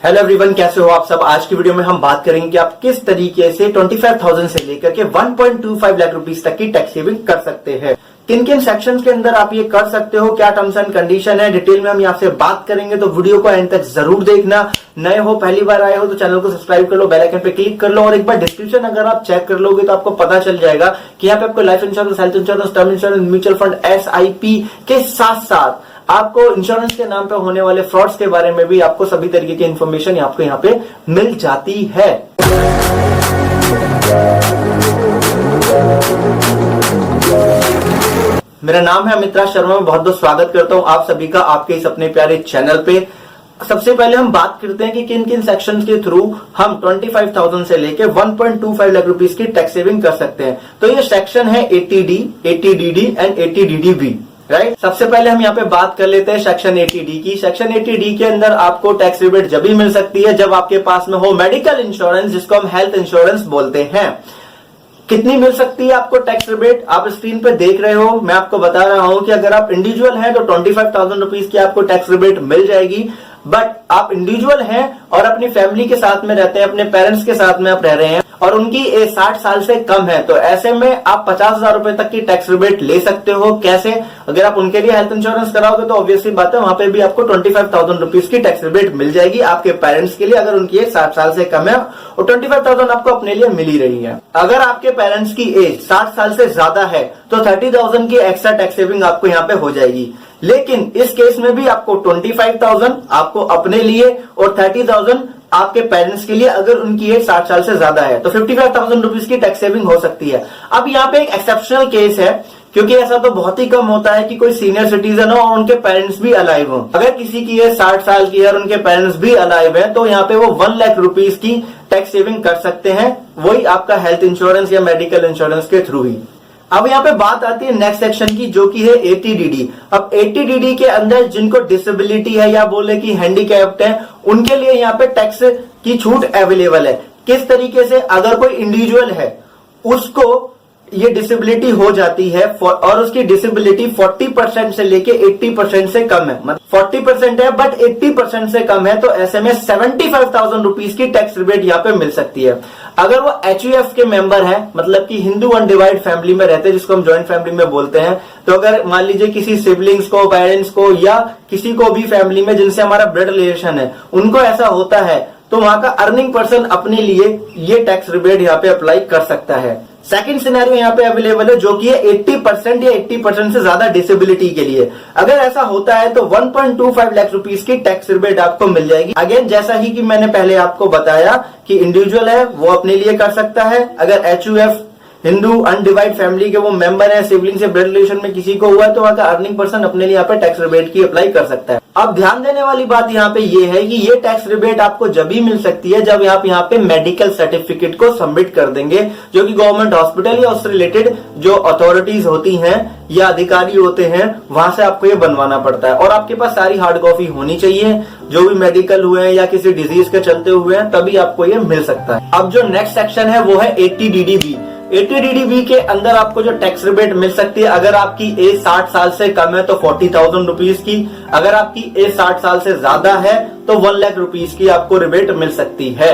Hello everyone, कैसे हो आप सब। आज की वीडियो में हम बात करेंगे कि आप किस तरीके से 25,000 से लेकर के 1.25 लाख रुपीस तक की टैक्स सेविंग कर सकते हैं। किन किन सेक्शंस के अंदर आप ये कर सकते हो, क्या टर्म्स एंड कंडीशन है, डिटेल में हम यहाँ से बात करेंगे। तो वीडियो को एंड तक जरूर देखना। नए हो, पहली बार आए हो तो चैनल को सब्सक्राइब कर लो, बेल आइकन पे क्लिक कर लो और एक बार डिस्क्रिप्शन अगर आप चेक कर लोगे तो आपको पता चल जाएगा कि यहाँ पे आपको life insurance, health insurance, term insurance, mutual fund, SIP के साथ साथ आपको इंश्योरेंस के नाम पे होने वाले फ्रॉड्स के बारे में भी आपको सभी तरीके की इंफॉर्मेशन आपको यहाँ पे मिल जाती है। मेरा नाम है अमित राज शर्मा। मैं बहुत बहुत स्वागत करता हूं आप सभी का आपके इस अपने प्यारे चैनल पे। सबसे पहले हम बात करते हैं कि किन किन सेक्शन के थ्रू हम 25,000 से लेके 1.25 लाख रुपीस की टैक्स सेविंग कर सकते हैं। तो ये सेक्शन है 80D, 80DD and 80DDB, right. सबसे पहले हम यहाँ पे बात कर लेते हैं सेक्शन 80D की। सेक्शन 80D के अंदर आपको टैक्स रिबेट जब भी मिल सकती है जब आपके पास में हो मेडिकल इंश्योरेंस, जिसको हम हेल्थ इंश्योरेंस बोलते हैं। कितनी मिल सकती है आपको टैक्स रिबेट, आप स्क्रीन पे देख रहे हो। मैं आपको बता रहा हूं कि अगर आप इंडिविजुअल हैं तो 25,000 रुपीज की आपको टैक्स रिबेट मिल जाएगी। बट आप इंडिविजुअल हैं और अपनी फैमिली के साथ में रहते हैं, अपने पेरेंट्स के साथ में आप रह रहे हैं और उनकी एज 60 साल से कम है, तो ऐसे में आप 50,000 रुपए तक की टैक्स रिबेट ले सकते हो। कैसे? अगर आप उनके लिए हेल्थ इंश्योरेंस कराओगे तो ऑब्वियसली बात है वहां पे भी आपको 25,000 रुपीज की टैक्स रिबेट मिल जाएगी आपके पेरेंट्स के लिए, अगर उनकी एज 60 साल से कम है और 25,000 आपको अपने लिए मिल ही रही है। अगर आपके पेरेंट्स की एज 60 साल से ज्यादा है तो 30,000 की एक्स्ट्रा टैक्स सेविंग आपको यहाँ पे हो जाएगी। लेकिन इस केस में भी आपको 25,000 आपको अपने लिए और 30,000 आपके पेरेंट्स के लिए, अगर उनकी एज 60 साल से ज्यादा है तो 55,000 रुपीज की टैक्स सेविंग हो सकती है। अब यहाँ पे एक एक्सेप्शनल केस है, क्योंकि ऐसा तो बहुत ही कम होता है कि कोई सीनियर सिटीजन हो और उनके पेरेंट्स भी अलाइव हो। अगर किसी की एज 60 साल की है और उनके पेरेंट्स भी अलाइव है तो यहाँ पे वो 1 लाख रुपीज की टैक्स सेविंग कर सकते हैं, वही आपका हेल्थ इंश्योरेंस या मेडिकल इंश्योरेंस के थ्रू ही। अब यहाँ पे बात आती है नेक्स्ट सेक्शन की, जो कि है 80DD। अब 80DD के अंदर जिनको डिसेबिलिटी है या बोले कि हैंडीकैप्ड है, उनके लिए यहाँ पे टैक्स की छूट अवेलेबल है। किस तरीके से? अगर कोई इंडिविजुअल है उसको ये डिसेबिलिटी हो जाती है और उसकी डिसेबिलिटी 40% से लेके 80% से कम है, मतलब 40% है बट 80% से कम है, तो ऐसे में 75,000 रुपीज की टैक्स रिबेट यहाँ पे मिल सकती है। अगर वो HUF के मेंबर है, मतलब कि हिंदू अनडिवाइड फैमिली में रहते हैं, जिसको हम ज्वाइंट फैमिली में बोलते हैं, तो अगर मान लीजिए किसी सिबलिंग्स को, पेरेंट्स को या किसी को भी फैमिली में जिनसे हमारा ब्लड रिलेशन है, उनको ऐसा होता है तो वहां का अर्निंग पर्सन अपने लिए ये टैक्स रिबेट यहाँ पे अप्लाई कर सकता है। सेकंड सिनेरियो यहाँ पे अवेलेबल है, जो कि है 80% या 80% से ज्यादा डिसेबिलिटी के लिए। अगर ऐसा होता है तो 1.25 लाख रुपीस की टैक्स रिबेट आपको मिल जाएगी। अगेन, जैसा ही कि मैंने पहले आपको बताया कि इंडिविजुअल है वो अपने लिए कर सकता है, अगर HUF हिंदू अनडिवाइड फैमिली के वो मेंबर है, सिबलिंग से ब्लड रिलेशन में किसी को हुआ है, तो वहां का अर्निंग पर्सन अपने लिए यहाँ पे टैक्स रिबेट की अप्लाई कर सकता है। अब ध्यान देने वाली बात यहाँ पे ये है कि ये टैक्स रिबेट आपको जब भी मिल सकती है जब आप यहाँ पे मेडिकल सर्टिफिकेट को सबमिट कर देंगे, जो कि गवर्नमेंट हॉस्पिटल या उससे रिलेटेड जो अथॉरिटीज होती हैं या अधिकारी होते हैं वहां से आपको ये बनवाना पड़ता है। और आपके पास सारी हार्ड कॉपी होनी चाहिए, जो भी मेडिकल हुए हैं या किसी डिजीज के चलते हुए हैं, तभी आपको ये मिल सकता है। अब जो नेक्स्ट सेक्शन है वो है 80DDB। 80DDB के अंदर आपको जो टैक्स रिबेट मिल सकती है, अगर आपकी एज 60 साल से कम है तो 40,000 रुपीज की, अगर आपकी एज 60 साल से ज्यादा है तो 1 लाख रुपीज की आपको रिबेट मिल सकती है।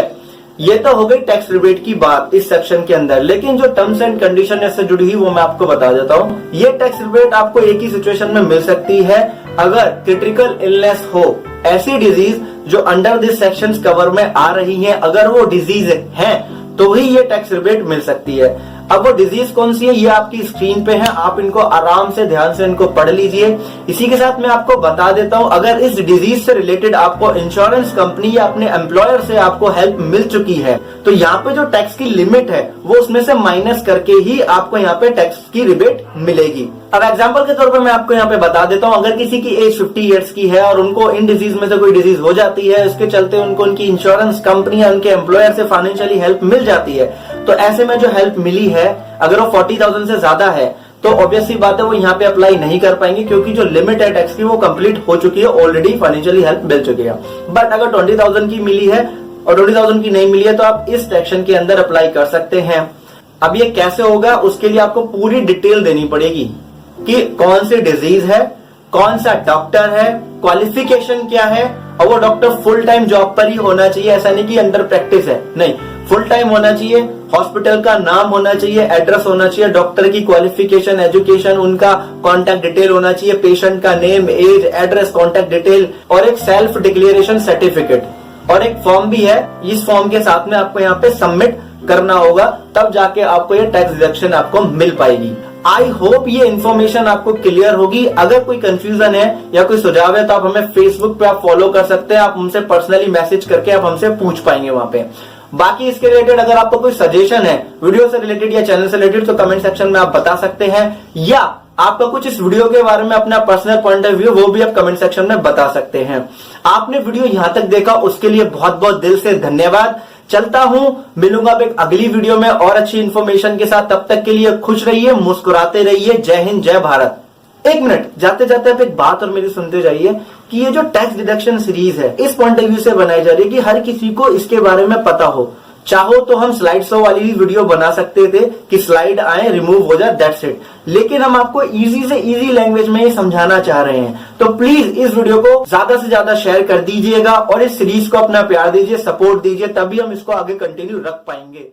ये तो हो गई टैक्स रिबेट की बात इस सेक्शन के अंदर, लेकिन जो टर्म्स एंड कंडीशन से जुड़ी हुई वो मैं आपको बता देता हूँ। ये टैक्स रिबेट आपको एक ही सिचुएशन में मिल सकती है अगर क्रिटिकल इलनेस हो, ऐसी डिजीज जो अंडर दिस सेक्शन कवर में आ रही है, अगर वो डिजीज है तो ही ये टैक्स रिबेट मिल सकती है। अब वो डिजीज कौन सी है ये आपकी स्क्रीन पे है, आप इनको आराम से ध्यान से इनको पढ़ लीजिए। इसी के साथ मैं आपको बता देता हूं, अगर इस डिजीज से रिलेटेड आपको इंश्योरेंस कंपनी या अपने एम्प्लॉयर से आपको हेल्प मिल चुकी है तो यहाँ पे जो टैक्स की लिमिट है वो उसमें से माइनस करके ही आपको यहाँ पे टैक्स की रिबेट मिलेगी। अब एग्जांपल के तौर पे मैं आपको यहाँ पे बता देता हूँ, अगर किसी की एज 50 ईयर्स की है और उनको इन डिजीज में से कोई डिजीज हो जाती है, इसके चलते उनको उनकी इंश्योरेंस कंपनी या उनके एम्प्लॉयर से फाइनेंशियली हेल्प मिल जाती है, तो ऐसे में जो हेल्प मिली है अगर वो 40,000 से ज्यादा है तो ऑब्वियसली बात है वो यहाँ पे अप्लाई नहीं कर पाएंगे, क्योंकि जो लिमिट है टैक्स की वो कंप्लीट हो चुकी है, ऑलरेडी फाइनेंशियली हेल्प मिल चुकी है। बट अगर 20,000 की मिली है और 20,000 की नहीं मिली है तो आप इस सेक्शन के अंदर अप्लाई कर सकते हैं। अब ये कैसे होगा, उसके लिए आपको पूरी डिटेल देनी पड़ेगी कि कौन सी डिजीज है, कौन सा डॉक्टर है, क्वालिफिकेशन क्या है और वो डॉक्टर फुल टाइम जॉब पर ही होना चाहिए, ऐसा नहीं कि अंडर प्रैक्टिस है, नहीं, फुल टाइम होना चाहिए। हॉस्पिटल का नाम होना चाहिए, एड्रेस होना चाहिए, डॉक्टर की क्वालिफिकेशन, एजुकेशन, उनका कॉन्टैक्ट डिटेल होना चाहिए, पेशेंट का name, age, address, contact detail और एक सेल्फ डिक्लेरेशन सर्टिफिकेट और एक फॉर्म भी है। इस फॉर्म के साथ में आपको यहाँ पे सबमिट करना होगा, तब जाके आपको ये टैक्स डिडक्शन आपको मिल पाएगी। आई होप ये इन्फॉर्मेशन आपको क्लियर होगी। अगर कोई कंफ्यूजन है या कोई सुझाव है तो आप हमें फेसबुक पे आप फॉलो कर सकते हैं, आप हमसे पर्सनली मैसेज करके आप हमसे पूछ पाएंगे वहां पे। बाकी इसके रिलेटेड अगर आपको कोई सजेशन है वीडियो से रिलेटेड या चैनल से रिलेटेड तो कमेंट सेक्शन में आप बता सकते हैं, या आपका कुछ इस वीडियो के बारे में अपना पर्सनल पॉइंट ऑफ व्यू वो भी आप कमेंट सेक्शन में बता सकते हैं। आपने वीडियो यहां तक देखा उसके लिए बहुत बहुत दिल से धन्यवाद। चलता हूं, मिलूंगा अब एक अगली वीडियो में और अच्छी इन्फॉर्मेशन के साथ। तब तक के लिए खुश रहिए, मुस्कुराते रहिए। जय हिंद, जय भारत। एक मिनट, जाते जाते आप एक बात और मेरी सुनते जाइए कि ये जो टैक्स डिडक्शन सीरीज है इस पॉइंट ऑफ व्यू से बनाई जा रही है कि हर किसी को इसके बारे में पता हो। चाहो तो हम स्लाइड शो वाली भी वीडियो बना सकते थे कि स्लाइड आए, रिमूव हो जाए, दैट्स इट। लेकिन हम आपको इजी से इजी लैंग्वेज में ये समझाना चाह रहे हैं, तो प्लीज इस वीडियो को ज्यादा से ज्यादा शेयर कर दीजिएगा और इस सीरीज को अपना प्यार दीजिए, सपोर्ट दीजिए, तभी हम इसको आगे कंटिन्यू रख पाएंगे।